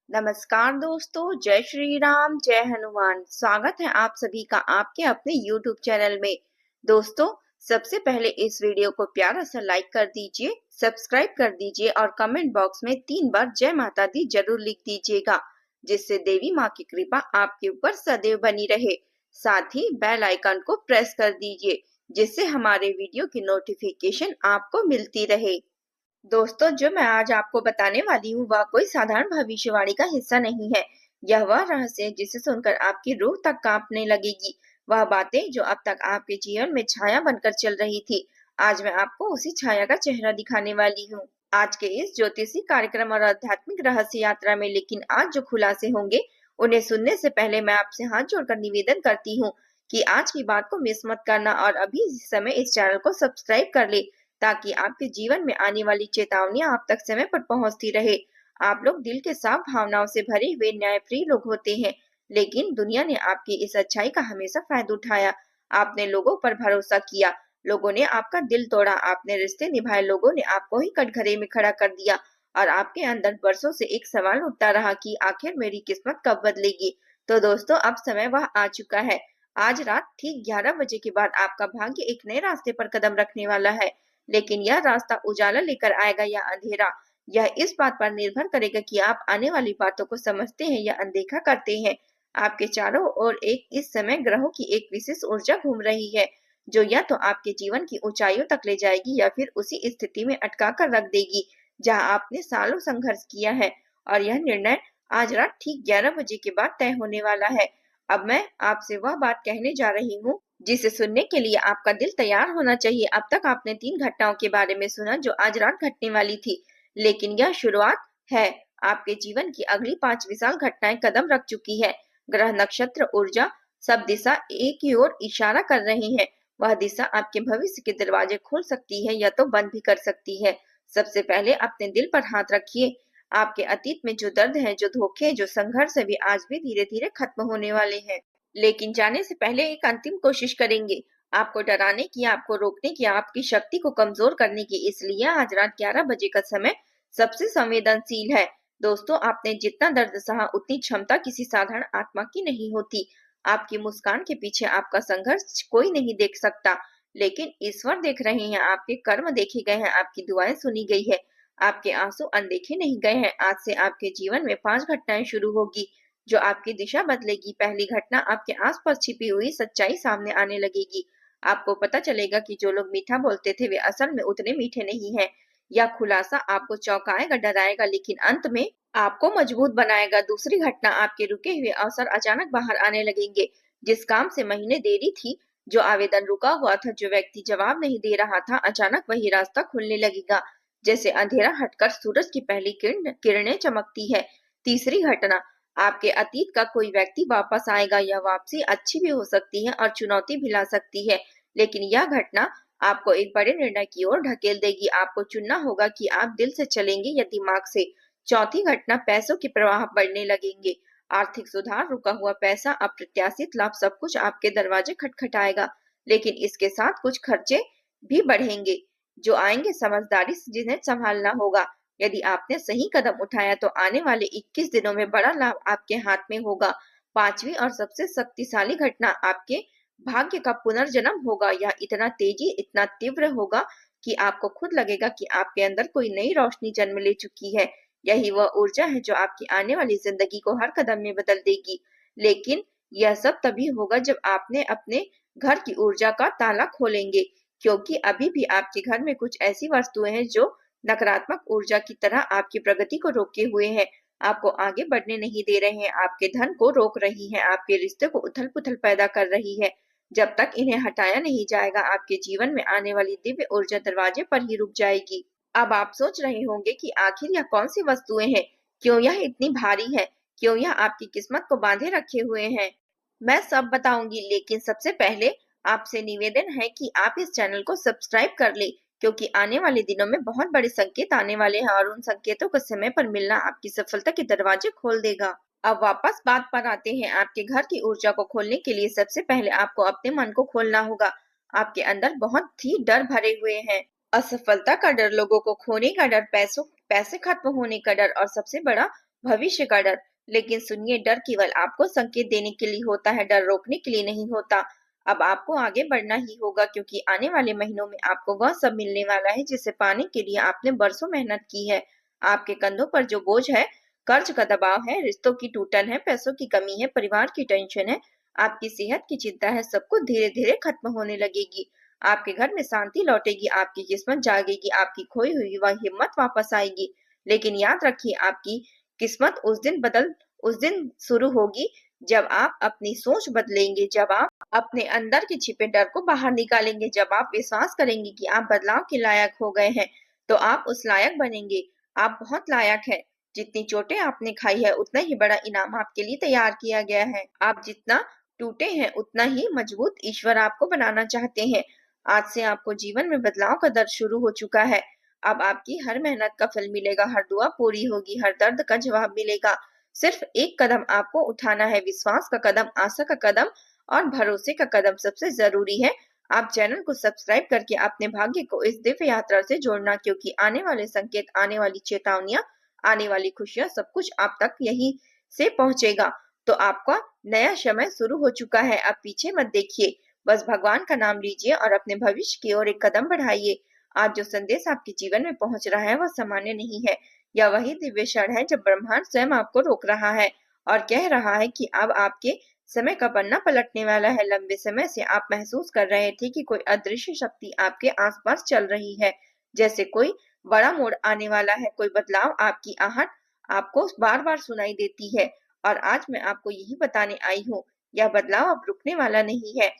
नमस्कार दोस्तों, जय श्री राम, जय हनुमान। स्वागत है आप सभी का आपके अपने YouTube चैनल में। दोस्तों, सबसे पहले इस वीडियो को प्यारा सा लाइक कर दीजिए, सब्सक्राइब कर दीजिए और कमेंट बॉक्स में 3 बार जय माता दी जरूर लिख दीजिएगा, जिससे देवी माँ की कृपा आपके ऊपर सदैव बनी रहे। साथ ही बेल आइकन को प्रेस कर दीजिए, जिससे हमारे वीडियो की नोटिफिकेशन आपको मिलती रहे। दोस्तों, जो मैं आज आपको बताने वाली हूँ वह कोई साधारण भविष्यवाणी का हिस्सा नहीं है। यह वह रहस्य है जिसे सुनकर आपकी रूह तक कांपने लगेगी। वह बातें जो अब तक आपके जीवन में छाया बनकर चल रही थी, आज मैं आपको उसी छाया का चेहरा दिखाने वाली हूँ। आज के इस ज्योतिषी कार्यक्रम और आध्यात्मिक रहस्य यात्रा में लेकिन आज जो खुलासे होंगे, उन्हें सुनने से पहले मैं आपसे हाथ जोड़कर निवेदन करती हूँ कि आज की बात को मिस मत करना और अभी इस समय इस चैनल को सब्सक्राइब कर ले, ताकि आपके जीवन में आने वाली चेतावनियां आप तक समय पर पहुंचती रहे। आप लोग दिल के साफ भावनाओं से भरे हुए न्यायप्रिय लोग होते हैं, लेकिन दुनिया ने आपकी इस अच्छाई का हमेशा फायदा उठाया। आपने लोगों पर भरोसा किया, लोगों ने आपका दिल तोड़ा, आपने रिश्ते निभाए, लोगों ने आपको ही कटघरे में खड़ा कर दिया और आपके अंदर बरसों से एक सवाल उठता रहा कि आखिर मेरी किस्मत कब बदलेगी। तो दोस्तों, अब समय वह आ चुका है। आज रात ठीक 11 बजे के बाद आपका भाग्य एक नए रास्ते पर कदम रखने वाला है। लेकिन यह रास्ता उजाला लेकर आएगा या अंधेरा, यह इस बात पर निर्भर करेगा कि आप आने वाली बातों को समझते हैं या अनदेखा करते हैं। आपके चारों ओर एक इस समय ग्रहों की एक विशेष ऊर्जा घूम रही है, जो या तो आपके जीवन की ऊंचाइयों तक ले जाएगी या फिर उसी स्थिति में अटका कर रख देगी जहां आपने सालों संघर्ष किया है। और यह निर्णय आज रात ठीक 11 बजे के बाद तय होने वाला है। अब मैं आपसे वह बात कहने जा रही हूँ जिसे सुनने के लिए आपका दिल तैयार होना चाहिए। अब तक आपने 3 घटनाओं के बारे में सुना जो आज रात घटने वाली थी, लेकिन यह शुरुआत है। आपके जीवन की अगली 5 विशाल घटनाएं कदम रख चुकी है। ग्रह, नक्षत्र, ऊर्जा, सब दिशा एक ही ओर इशारा कर रही है। वह दिशा आपके भविष्य के दरवाजे खोल सकती है या तो बंद भी कर सकती है। सबसे पहले अपने दिल पर हाथ रखिए। आपके अतीत में जो दर्द है, जो धोखे, जो संघर्ष है, वे आज भी धीरे धीरे खत्म होने वाले हैं। लेकिन जाने से पहले एक अंतिम कोशिश करेंगे, आपको डराने की, आपको रोकने की, आपकी शक्ति को कमजोर करने की। इसलिए आज रात 11 बजे का समय सबसे संवेदनशील है। दोस्तों, आपने जितना दर्द सहा उतनी क्षमता किसी साधारण आत्मा की नहीं होती। आपकी मुस्कान के पीछे आपका संघर्ष कोई नहीं देख सकता, लेकिन ईश्वर देख रहे हैं। आपके कर्म देखे गए हैं, आपकी दुआएं सुनी गई है, आपके आंसू अनदेखे नहीं गए हैं। आज से आपके जीवन में 5 घटनाएं शुरू होगी जो आपकी दिशा बदलेगी। पहली घटना, आपके आसपास छिपी हुई सच्चाई सामने आने लगेगी। आपको पता चलेगा कि जो लोग मीठा बोलते थे वे असल में उतने मीठे नहीं हैं। यह खुलासा आपको चौंकाएगा, डराएगा, लेकिन अंत में आपको मजबूत बनाएगा। दूसरी घटना, आपके रुके हुए अवसर अचानक बाहर आने लगेंगे। जिस काम से महीने देरी थी, जो आवेदन रुका हुआ था, जो व्यक्ति जवाब नहीं दे रहा था, अचानक वही रास्ता खुलने लगेगा, जैसे अंधेरा हटकर सूरज की पहली किरणें चमकती है। तीसरी घटना, आपके अतीत का कोई व्यक्ति वापस आएगा। यह वापसी अच्छी भी हो सकती है और चुनौती भी ला सकती है, लेकिन यह घटना आपको एक बड़े निर्णय की ओर ढकेल देगी। आपको चुनना होगा कि आप दिल से चलेंगे या दिमाग से। चौथी घटना, पैसों के प्रवाह बढ़ने लगेंगे। आर्थिक सुधार, रुका हुआ पैसा, अप्रत्याशित लाभ, सब कुछ आपके दरवाजे खटखटाएगा। लेकिन इसके साथ कुछ खर्चे भी बढ़ेंगे जो आएंगे समझदारी से, जिन्हें संभालना होगा। यदि आपने सही कदम उठाया तो आने वाले 21 दिनों में बड़ा लाभ आपके हाथ में होगा। पांचवी और सबसे शक्तिशाली घटना, आपके भाग्य का पुनर्जन्म होगा। यह इतना तेजी, इतना तीव्र होगा कि आपको खुद लगेगा कि आपके अंदर कोई नई रोशनी जन्म ले चुकी है। यही वह ऊर्जा है जो आपकी आने वाली जिंदगी को हर कदम में बदल देगी। लेकिन यह सब तभी होगा जब आपने अपने घर की ऊर्जा का ताला खोलेंगे, क्योंकि अभी भी आपके घर में कुछ ऐसी वस्तुएं हैं जो नकारात्मक ऊर्जा की तरह आपकी प्रगति को रोके हुए हैं, आपको आगे बढ़ने नहीं दे रहे हैं, आपके धन को रोक रही हैं, आपके रिश्ते को उथल-पुथल पैदा कर रही है। जब तक इन्हें हटाया नहीं जाएगा, आपके जीवन में आने वाली दिव्य ऊर्जा दरवाजे पर ही रुक जाएगी। अब आप सोच रहे होंगे कि आखिर यह कौन सी वस्तुएं हैं, क्यों यह इतनी भारी है, क्यों यह आपकी किस्मत को बांधे रखे हुए हैं। मैं सब बताऊंगी, लेकिन सबसे पहले आपसे निवेदन है कि आप इस चैनल को सब्सक्राइब कर ले, क्योंकि आने वाले दिनों में बहुत बड़े संकेत आने वाले हैं और उन संकेतों को समय पर मिलना आपकी सफलता के दरवाजे खोल देगा। अब वापस बात पर आते हैं। आपके घर की ऊर्जा को खोलने के लिए सबसे पहले आपको अपने मन को खोलना होगा। आपके अंदर बहुत ही डर भरे हुए हैं। असफलता का डर, लोगों को खोने का डर, पैसे खत्म होने का डर और सबसे बड़ा भविष्य का डर। लेकिन सुनिए, डर केवल आपको संकेत देने के लिए होता है, डर रोकने के लिए नहीं होता। अब आपको आगे बढ़ना ही होगा, क्योंकि आने वाले महीनों में आपको वह सब मिलने वाला है जिसे पाने के लिए आपने बरसों मेहनत की है। आपके कंधों पर जो बोझ है, कर्ज का दबाव है, रिश्तों की टूटन है, पैसों की कमी है, परिवार की टेंशन है, आपकी सेहत की चिंता है, सब कुछ धीरे धीरे खत्म होने लगेगी। आपके घर में शांति लौटेगी, आपकी किस्मत जागेगी, आपकी खोई हुई वह हिम्मत वापस आएगी। लेकिन याद रखिए, आपकी किस्मत उस दिन शुरू होगी जब आप अपनी सोच बदलेंगे, जब आप अपने अंदर के छिपे डर को बाहर निकालेंगे, जब आप विश्वास करेंगे कि आप बदलाव के लायक हो गए हैं, तो आप उस लायक बनेंगे। आप बहुत लायक हैं। जितनी चोटें आपने खाई है, उतना ही बड़ा इनाम आपके लिए तैयार किया गया है। आप जितना टूटे हैं, उतना ही मजबूत ईश्वर आपको बनाना चाहते हैं। आज से आपको जीवन में बदलाव का दर्द शुरू हो चुका है। अब आपकी हर मेहनत का फल मिलेगा, हर दुआ पूरी होगी, हर दर्द का जवाब मिलेगा। सिर्फ एक कदम आपको उठाना है, विश्वास का कदम, आशा का कदम और भरोसे का कदम सबसे जरूरी है। आप चैनल को सब्सक्राइब करके अपने भाग्य को इस दिव्य यात्रा से जोड़ना, क्योंकि आने वाले संकेत, आने वाली चेतावनियां, आने वाली खुशियां, सब कुछ आप तक यहीं से पहुंचेगा। तो आपका नया समय शुरू हो चुका है। अब पीछे मत देखिए, बस भगवान का नाम लीजिए और अपने भविष्य की ओर एक कदम बढ़ाइए। आज जो संदेश आपके जीवन में पहुंच रहा है, वह सामान्य नहीं है। यह वही दिव्य क्षण है जब ब्रह्मांड स्वयं आपको रोक रहा है और कह रहा है कि अब आपके समय का पन्ना पलटने वाला है। लंबे समय से आप महसूस कर रहे थे कि कोई अदृश्य शक्ति आपके आसपास चल रही है, जैसे कोई बड़ा मोड़ आने वाला है, कोई बदलाव। आपकी आहट आपको बार बार सुनाई देती है, और आज मैं आपको यही बताने आई हूँ, यह बदलाव अब रुकने वाला नहीं है।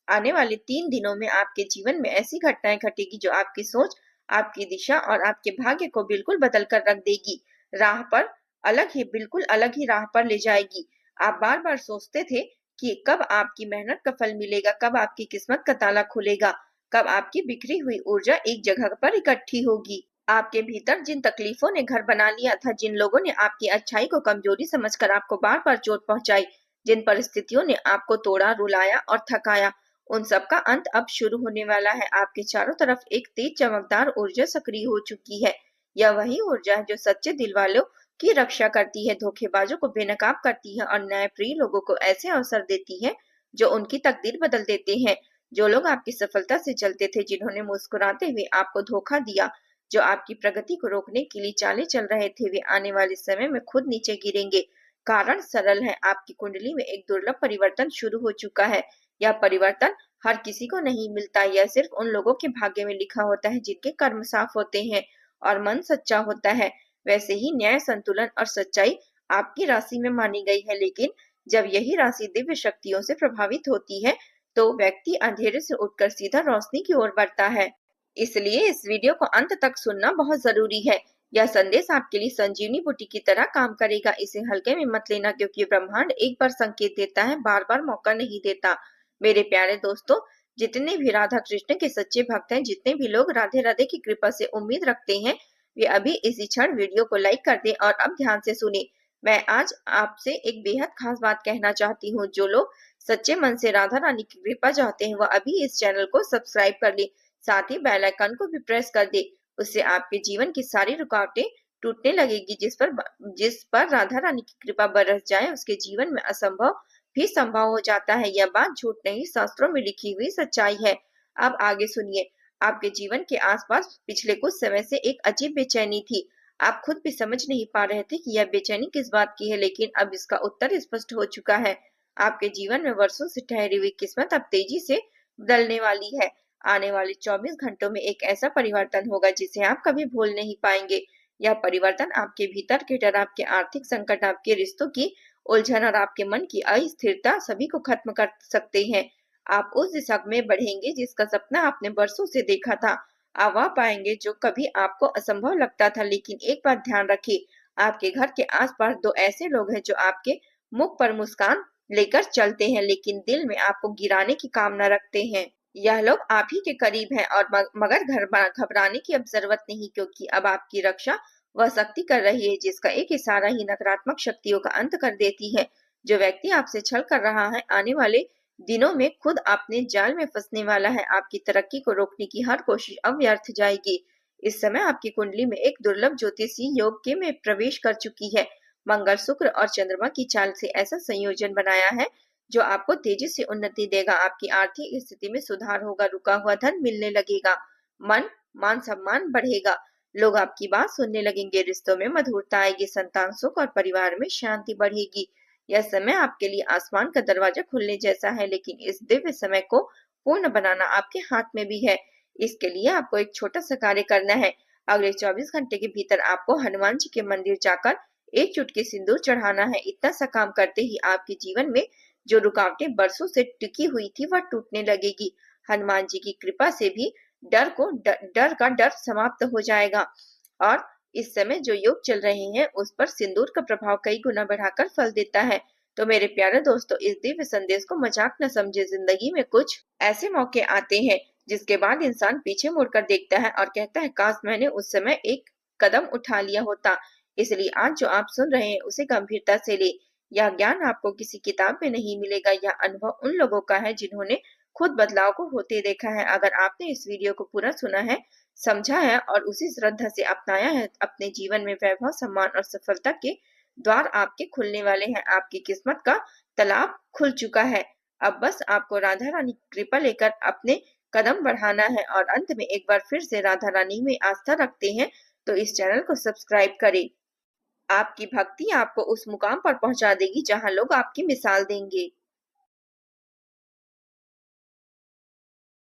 आने वाले 3 दिनों में आपके जीवन में ऐसी घटनाएं घटेगी जो आपकी सोच, आपकी दिशा और आपके भाग्य को बिल्कुल बदल कर रख देगी। राह पर बिल्कुल अलग ही राह पर ले जाएगी। आप बार बार सोचते थे कि कब आपकी मेहनत का फल मिलेगा, कब आपकी किस्मत का ताला खुलेगा, कब आपकी बिखरी हुई ऊर्जा एक जगह पर इकट्ठी होगी। आपके भीतर जिन तकलीफों ने घर बना लिया था, जिन लोगों ने आपकी अच्छाई को कमजोरी समझकर आपको बार बार चोट पहुंचाई, जिन परिस्थितियों ने आपको तोड़ा, रुलाया और थकाया, उन सब का अंत अब शुरू होने वाला है। आपके चारों तरफ एक तेज चमकदार ऊर्जा सक्रिय हो चुकी है। यह वही ऊर्जा है जो सच्चे दिल वालों की रक्षा करती है, धोखेबाजों को बेनकाब करती है और न्यायप्रिय लोगों को ऐसे अवसर देती है जो उनकी तकदीर बदल देते हैं। जो लोग आपकी सफलता से चलते थे, जिन्होंने मुस्कुराते हुए आपको धोखा दिया, जो आपकी प्रगति को रोकने के लिए चालें चल रहे थे, वे आने वाले समय में खुद नीचे गिरेंगे। कारण सरल है, आपकी कुंडली में एक दुर्लभ परिवर्तन शुरू हो चुका है। यह परिवर्तन हर किसी को नहीं मिलता, यह सिर्फ उन लोगों के भाग्य में लिखा होता है जिनके कर्म साफ होते हैं और मन सच्चा होता है। वैसे ही न्याय, संतुलन और सच्चाई आपकी राशि में मानी गई है, लेकिन जब यही राशि दिव्य शक्तियों से प्रभावित होती है, तो व्यक्ति अंधेरे से उठकर सीधा रोशनी की ओर बढ़ता है। इसलिए इस वीडियो को अंत तक सुनना बहुत जरूरी है। यह संदेश आपके लिए संजीवनी बूटी की तरह काम करेगा। इसे हल्के में मत लेना, क्योंकि ब्रह्मांड एक बार संकेत देता है, बार बार मौका नहीं देता। मेरे प्यारे दोस्तों, जितने भी राधा कृष्ण के सच्चे भक्त हैं, जितने भी लोग राधे राधे की कृपा से उम्मीद रखते हैं, वे अभी इसी क्षण वीडियो को लाइक कर दें और अब ध्यान से सुने। मैं आज आपसे एक बेहद खास बात कहना चाहती हूँ। जो लोग सच्चे मन से राधा रानी की कृपा चाहते हैं, वह अभी इस चैनल को सब्सक्राइब कर ले, साथ ही बेल आइकन को भी प्रेस कर दे। उससे आपके जीवन की सारी रुकावटें टूटने लगेगी। जिस पर राधा रानी की कृपा बरस जाए, उसके जीवन में असंभव भी संभव हो जाता है। यह बात झूठ नहीं, शास्त्रों में लिखी हुई सच्चाई है। अब आगे सुनिए। आपके जीवन के आसपास पिछले कुछ समय से एक अजीब बेचैनी थी। आप खुद भी समझ नहीं पा रहे थे कि यह बेचैनी किस बात की है, लेकिन अब इसका उत्तर स्पष्ट हो चुका है। आपके जीवन में वर्षों से ठहरी हुई किस्मत अब तेजी से बदलने वाली है। आने वाले 24 घंटों में एक ऐसा परिवर्तन होगा जिसे आप कभी भूल नहीं पाएंगे। यह परिवर्तन आपके भीतर के डर, आपके आर्थिक संकट, आपके रिश्तों की उलझन और आपके मन की अस्थिरता सभी को खत्म कर सकते हैं। आप उस दिशा में बढ़ेंगे जिसका सपना आपने बरसों से देखा था। आप वह पाएंगे जो कभी आपको असंभव लगता था। लेकिन एक बात ध्यान रखिए, आपके घर के आसपास 2 ऐसे लोग हैं जो आपके मुख पर मुस्कान लेकर चलते हैं, लेकिन दिल में आपको गिराने की कामना रखते हैं। यह लोग आप ही के करीब हैं, और मगर घबराने की अब जरूरत नहीं, क्योंकि अब आपकी रक्षा वह शक्ति कर रही है जिसका एक इशारा ही नकारात्मक शक्तियों का अंत कर देती है। जो व्यक्ति आपसे छल कर रहा है, आने वाले दिनों में खुद अपने जाल में फंसने वाला है। आपकी तरक्की को रोकने की हर कोशिश अब व्यर्थ जाएगी। इस समय आपकी कुंडली में एक दुर्लभ ज्योतिषी योग के में प्रवेश कर चुकी है। मंगल, शुक्र और चंद्रमा की चाल से ऐसा संयोजन बनाया है जो आपको तेजी से उन्नति देगा। आपकी आर्थिक स्थिति में सुधार होगा, रुका हुआ धन मिलने लगेगा, मान सम्मान बढ़ेगा, लोग आपकी बात सुनने लगेंगे, रिश्तों में मधुरता आएगी, संतान सुख और परिवार में शांति बढ़ेगी। यह समय आपके लिए आसमान का दरवाजा खुलने जैसा है, लेकिन इस दिव्य समय को पूर्ण बनाना आपके हाथ में भी है। इसके लिए आपको एक छोटा सा कार्य करना है। अगले 24 घंटे के भीतर आपको हनुमान जी के मंदिर जाकर एक चुटकी सिंदूर चढ़ाना है। इतना सा काम करते ही आपके जीवन में जो रुकावटें बरसों से टिकी हुई थी वह टूटने लगेगी। हनुमान जी की कृपा से भी डर का डर समाप्त हो जाएगा और इस समय जो योग चल रहे हैं उस पर सिंदूर का प्रभाव कई गुना बढ़ाकर फल देता है। तो मेरे प्यारे दोस्तों, इस दिव्य संदेश को मजाक न समझे। जिंदगी में कुछ ऐसे मौके आते हैं जिसके बाद इंसान पीछे मुड़कर देखता है और कहता है, काश मैंने उस समय एक कदम उठा लिया होता। इसलिए आज जो आप सुन रहे हैं उसे गंभीरता से ले। यह ज्ञान आपको किसी किताब में नहीं मिलेगा। यह अनुभव उन लोगों का है जिन्होंने खुद बदलाव को होते देखा है। अगर आपने इस वीडियो को पूरा सुना है, समझा है और उसी श्रद्धा से अपनाया है, अपने जीवन में वैभव, सम्मान और सफलता के द्वार आपके खुलने वाले हैं। आपकी किस्मत का तालाब खुल चुका है। अब बस आपको राधा रानी की कृपा लेकर अपने कदम बढ़ाना है। और अंत में एक बार फिर से राधा रानी में आस्था रखते हैं तो इस चैनल को सब्सक्राइब करें। आपकी भक्ति आपको उस मुकाम पर पहुंचा देगी जहां लोग आपकी मिसाल देंगे।